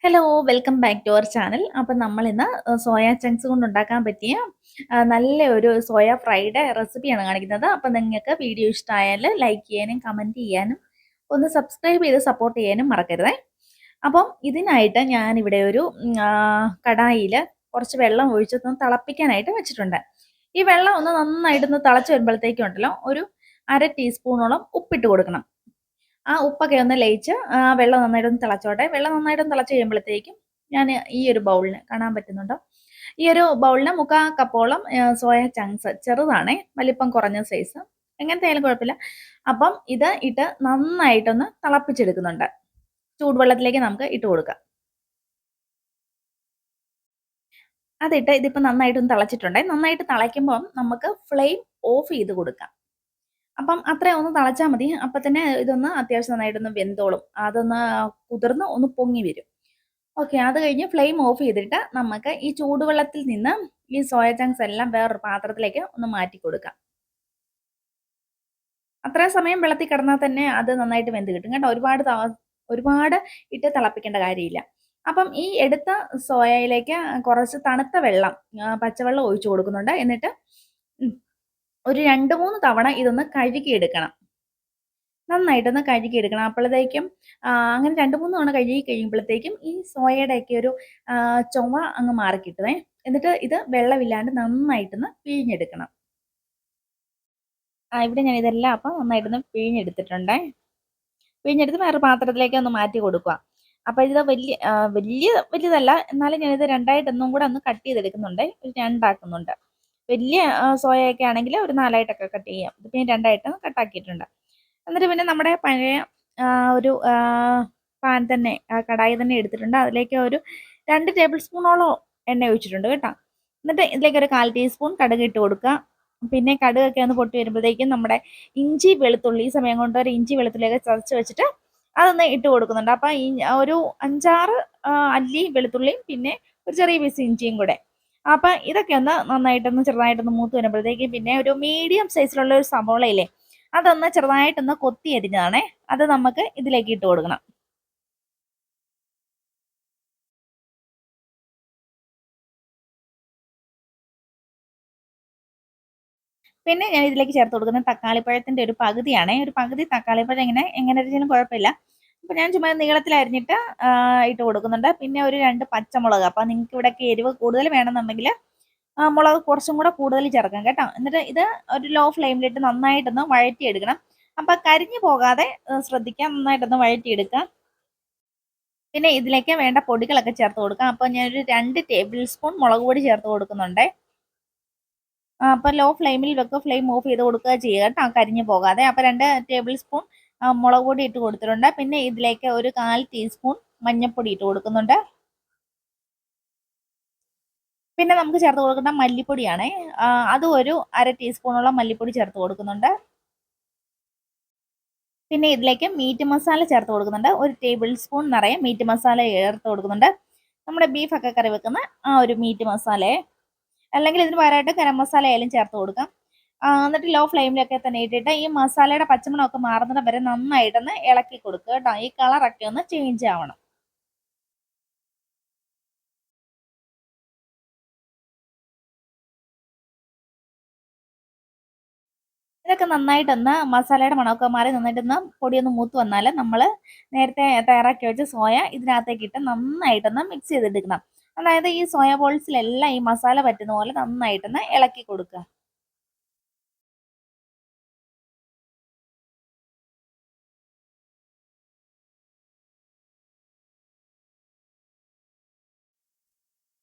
Hello, welcome back to our channel. അപ്പം നമ്മളിന്ന് soya chunks കൊണ്ട് ഉണ്ടാക്കാൻ പറ്റിയ നല്ല ഒരു സോയ ഫ്രൈഡ് റെസിപ്പിയാണ് കാണിക്കുന്നത്. അപ്പം നിങ്ങൾക്ക് വീഡിയോ ഇഷ്ടമായാൽ ലൈക്ക് ചെയ്യാനും കമൻറ്റ് ചെയ്യാനും ഒന്ന് സബ്സ്ക്രൈബ് ചെയ്ത് സപ്പോർട്ട് ചെയ്യാനും മറക്കരുതേ. അപ്പം ഇതിനായിട്ട് ഞാനിവിടെ ഒരു കടായിൽ കുറച്ച് വെള്ളം ഒഴിച്ചൊന്ന് തിളപ്പിക്കാനായിട്ട് വെച്ചിട്ടുണ്ട്. ഈ വെള്ളം ഒന്ന് നന്നായിട്ടൊന്ന് തിളച്ച് വരുമ്പോഴത്തേക്കും ഉണ്ടല്ലോ ഒരു 1/2 ടീസ്പൂണോളം ഉപ്പിട്ട് കൊടുക്കണം. ആ ഉപ്പൊക്കെ ഒന്ന് ലയിച്ച് വെള്ളം നന്നായിട്ടൊന്ന് തിളച്ചോട്ടെ. വെള്ളം നന്നായിട്ടൊന്ന് തിളച്ച് കഴിയുമ്പോഴത്തേക്കും ഞാൻ ഈ ഒരു ബൗളിന് കാണാൻ പറ്റുന്നുണ്ടോ? ഈ ഒരു ബൗളിന് 1/4 കപ്പോളം സോയ ചങ്ക്സ് ചെറുതാണേ, വലിപ്പം കുറഞ്ഞ സൈസ്. എങ്ങനത്തെ ആയാലും കുഴപ്പമില്ല. അപ്പം ഇത് ഇട്ട് നന്നായിട്ടൊന്ന് തിളപ്പിച്ചെടുക്കുന്നുണ്ട്. ചൂടുവെള്ളത്തിലേക്ക് നമുക്ക് ഇട്ട് കൊടുക്കാം. അതിട്ട് ഇതിപ്പോൾ നന്നായിട്ടൊന്ന് തിളച്ചിട്ടുണ്ടേ. നന്നായിട്ട് തിളയ്ക്കുമ്പം നമുക്ക് ഫ്ലെയിം ഓഫ് ചെയ്ത് കൊടുക്കാം. അപ്പം അത്രയും ഒന്ന് തിളച്ചാൽ മതി. അപ്പം തന്നെ ഇതൊന്ന് അത്യാവശ്യം നന്നായിട്ടൊന്ന് വെന്തോളും. അതൊന്ന് കുതിർന്ന് ഒന്ന് പൊങ്ങി വരും. ഓക്കെ. അത് കഴിഞ്ഞ് ഫ്ലെയിം ഓഫ് ചെയ്തിട്ട് നമുക്ക് ഈ ചൂടുവെള്ളത്തിൽ നിന്ന് ഈ സോയ ചങ്ക്സ് എല്ലാം വേറൊരു പാത്രത്തിലേക്ക് ഒന്ന് മാറ്റി കൊടുക്കാം. അത്രയും സമയം വെള്ളത്തിൽ കിടന്നാൽ തന്നെ അത് നന്നായിട്ട് വെന്ത് കിട്ടും കേട്ടോ. ഒരുപാട് ഇട്ട് തിളപ്പിക്കേണ്ട കാര്യമില്ല. അപ്പം ഈ എടുത്ത സോയയിലേക്ക് കുറച്ച് തണുത്ത വെള്ളം, പച്ചവെള്ളം ഒഴിച്ചു കൊടുക്കുന്നുണ്ട്. എന്നിട്ട് ഒരു 2, 3 തവണ ഇതൊന്ന് കഴുകിയെടുക്കണം. നന്നായിട്ടൊന്ന് കഴുകിയെടുക്കണം. അപ്പോഴത്തേക്കും അങ്ങനെ 2, 3 തവണ കഴുകി കഴിയുമ്പോഴത്തേക്കും ഈ സോയയുടെയൊക്കെ ഒരു ചൊവ അങ്ങ് മാറിക്കിട്ടുമേ. എന്നിട്ട് ഇത് വെള്ളമില്ലാണ്ട് നന്നായിട്ടൊന്ന് പിഴിഞ്ഞെടുക്കണം. ഇവിടെ ഞാൻ ഇതെല്ലാം അപ്പം നന്നായിട്ടൊന്ന് പിഴിഞ്ഞെടുത്തിട്ടുണ്ടേ. പിഴിഞ്ഞെടുത്ത് വേറെ പാത്രത്തിലേക്ക് ഒന്ന് മാറ്റി കൊടുക്കുക. അപ്പോൾ ഇത് വലിയതല്ല, എന്നാലും ഞാനിത് 2ആയിട്ടൊന്നും കൂടെ ഒന്ന് കട്ട് ചെയ്തെടുക്കുന്നുണ്ട്. ഒരു 2 ആക്കുന്നുണ്ട്. വലിയ സോയയൊക്കെ ആണെങ്കിൽ ഒരു 4ആയിട്ടൊക്കെ കട്ട് ചെയ്യാം. ഇതിപ്പോൾ ഞാൻ 2ആയിട്ട് കട്ടാക്കിയിട്ടുണ്ട്. എന്നിട്ട് പിന്നെ നമ്മുടെ പഴയ ഒരു പാൻ തന്നെ, കടായി തന്നെ എടുത്തിട്ടുണ്ട്. അതിലേക്ക് ഒരു 2 ടേബിൾ സ്പൂണോളം എണ്ണ ഒഴിച്ചിട്ടുണ്ട് കേട്ടോ. എന്നിട്ട് ഇതിലേക്ക് ഒരു 1/4 ടീസ്പൂൺ കടുക് ഇട്ട് കൊടുക്കുക. പിന്നെ കടുകൊക്കെ ഒന്ന് പൊട്ടി വരുമ്പോഴത്തേക്കും നമ്മുടെ ഇഞ്ചി വെളുത്തുള്ളി, ഈ സമയം കൊണ്ട് ഒരു ഇഞ്ചി വെളുത്തുള്ളിയൊക്കെ ചതച്ച് വെച്ചിട്ട് അതൊന്ന് ഇട്ട് കൊടുക്കുന്നുണ്ട്. അപ്പം ഒരു 5-6 അല്ലി വെളുത്തുള്ളിയും പിന്നെ ഒരു ചെറിയ പീസ് ഇഞ്ചിയും കൂടെ. അപ്പം ഇതൊക്കെ ഒന്ന് നന്നായിട്ടൊന്ന് ചെറുതായിട്ടൊന്ന് മൂത്ത് വരുമ്പോഴത്തേക്കും പിന്നെ ഒരു മീഡിയം സൈസിലുള്ള ഒരു സവോളയില്ലേ, അതൊന്ന് ചെറുതായിട്ടൊന്ന് കൊത്തി അരിഞ്ഞതാണേ, അത് നമുക്ക് ഇതിലേക്ക് ഇട്ട് കൊടുക്കണം. പിന്നെ ഞാൻ ഇതിലേക്ക് ചേർത്ത് കൊടുക്കുന്നത് തക്കാളിപ്പഴത്തിൻ്റെ ഒരു പകുതിയാണേ. ഒരു പകുതി തക്കാളിപ്പഴം എങ്ങനെ അരിഞ്ഞാലും കുഴപ്പമില്ല. അപ്പോൾ ഞാൻ ചുമ്മാ നീളത്തിൽ അരിഞ്ഞിട്ട് ഇട്ട് കൊടുക്കുന്നുണ്ട്. പിന്നെ ഒരു 2 പച്ചമുളക്. അപ്പോൾ നിങ്ങൾക്ക് ഇവിടെയൊക്കെ എരിവ് കൂടുതൽ വേണമെന്നുണ്ടെങ്കിൽ മുളക് കുറച്ചും കൂടെ കൂടുതൽ ചേർക്കാം കേട്ടോ. എന്നിട്ട് ഇത് ഒരു ലോ ഫ്ലെയിമിലിട്ട് നന്നായിട്ടൊന്ന് വഴറ്റിയെടുക്കണം. അപ്പോൾ കരിഞ്ഞു പോകാതെ ശ്രദ്ധിക്കാം, നന്നായിട്ടൊന്ന് വഴറ്റിയെടുക്കുക. പിന്നെ ഇതിലേക്ക് വേണ്ട പൊടികളൊക്കെ ചേർത്ത് കൊടുക്കാം. അപ്പോൾ ഞാനൊരു 2 ടേബിൾ സ്പൂൺ മുളക് പൊടി ചേർത്ത് കൊടുക്കുന്നുണ്ട്. അപ്പോൾ ലോ ഫ്ലെയിമിൽ വെക്കുക, ഫ്ലെയിം ഓഫ് ചെയ്ത് കൊടുക്കുക ചെയ്യുക കേട്ടോ, കരിഞ്ഞു പോകാതെ. അപ്പോൾ 2 ടേബിൾ സ്പൂൺ മുളക് പൊടി ഇട്ട് കൊടുത്തിട്ടുണ്ട്. പിന്നെ ഇതിലേക്ക് ഒരു 1/4 ടീസ്പൂൺ മഞ്ഞൾപ്പൊടി ഇട്ട് കൊടുക്കുന്നുണ്ട്. പിന്നെ നമുക്ക് ചേർത്ത് കൊടുക്കേണ്ട മല്ലിപ്പൊടിയാണ്. അതും ഒരു 1/2 ടീസ്പൂണോളം മല്ലിപ്പൊടി ചേർത്ത് കൊടുക്കുന്നുണ്ട്. പിന്നെ ഇതിലേക്ക് മീറ്റ് മസാല ചേർത്ത് കൊടുക്കുന്നുണ്ട്. ഒരു ടേബിൾ സ്പൂൺ നിറയെ മീറ്റ് മസാല ചേർത്ത് കൊടുക്കുന്നുണ്ട്. നമ്മുടെ ബീഫൊക്കെ കറി വെക്കുന്ന ആ ഒരു മീറ്റ് മസാലയെ, അല്ലെങ്കിൽ ഇതിന് പകരമായിട്ട് ഗരം മസാല ആയാലും ചേർത്ത് കൊടുക്കാം. എന്നിട്ട് ലോ ഫ്ലെയിമിലൊക്കെ തന്നെ ഇട്ടിട്ട് ഈ മസാലയുടെ പച്ചമണമൊക്കെ മാറുന്നത് വരെ നന്നായിട്ടൊന്ന് ഇളക്കി കൊടുക്കുക കേട്ടോ. ഈ കളറൊക്കെ ഒന്ന് ചേഞ്ച് ആവണം. ഇതൊക്കെ നന്നായിട്ടൊന്ന് മസാലയുടെ മണമൊക്കെ മാറി നന്നായിട്ടൊന്ന് പൊടിയൊന്ന് മൂത്ത് വന്നാൽ നമ്മൾ നേരത്തെ തയ്യാറാക്കി വെച്ച സോയ ഇതിനകത്തേക്ക് ഇട്ട് നന്നായിട്ടൊന്ന് മിക്സ് ചെയ്തെടുക്കണം. അതായത് ഈ സോയ ബോൾസിലെല്ലാം ഈ മസാല പറ്റുന്ന പോലെ നന്നായിട്ടൊന്ന് ഇളക്കി കൊടുക്കുക.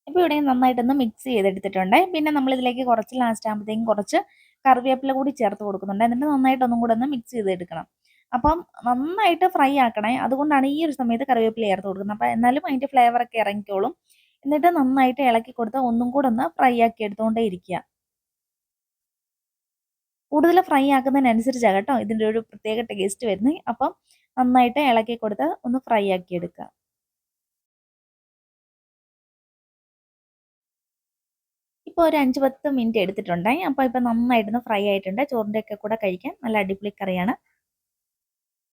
ഇപ്പോൾ ഇവിടെ നന്നായിട്ടൊന്ന് മിക്സ് ചെയ്തെടുത്തിട്ടുണ്ട്. പിന്നെ നമ്മളിതിലേക്ക് കുറച്ച് ലാസ്റ്റ് ആകുമ്പോഴത്തേക്കും കുറച്ച് കറിവേപ്പില കൂടി ചേർത്ത് കൊടുക്കുന്നുണ്ട്. എന്നിട്ട് നന്നായിട്ട് ഒന്നും കൂടെ ഒന്ന് മിക്സ് ചെയ്തെടുക്കണം. അപ്പം നന്നായിട്ട് ഫ്രൈ ആക്കണേ. അതുകൊണ്ടാണ് ഈ ഒരു സമയത്ത് കറിവേപ്പില ചേർത്ത് കൊടുക്കുന്നത്. അപ്പം എന്നാലും അതിൻ്റെ ഫ്ലേവറൊക്കെ ഇറങ്ങിക്കോളും. എന്നിട്ട് നന്നായിട്ട് ഇളക്കി കൊടുത്ത് ഒന്നും കൂടെ ഒന്ന് ഫ്രൈ ആക്കി എടുത്തുകൊണ്ടേ ഇരിക്കുക. കൂടുതൽ ഫ്രൈ ആക്കുന്നതിനനുസരിച്ചാണ് കേട്ടോ ഇതിൻ്റെ ഒരു പ്രത്യേക ടേസ്റ്റ് വരുന്നത്. അപ്പം നന്നായിട്ട് ഇളക്കി കൊടുത്ത് ഒന്ന് ഫ്രൈ ആക്കി എടുക്കുക. ഇപ്പോൾ ഒരു 5-10 മിനിറ്റ് എടുത്തിട്ടുണ്ട്. അപ്പോൾ ഇപ്പം നന്നായിട്ടൊന്ന് ഫ്രൈ ആയിട്ടുണ്ട്. ചോറിൻ്റെ ഒക്കെ കൂടെ കഴിക്കാൻ നല്ല അടിപൊളി കറിയാണ്.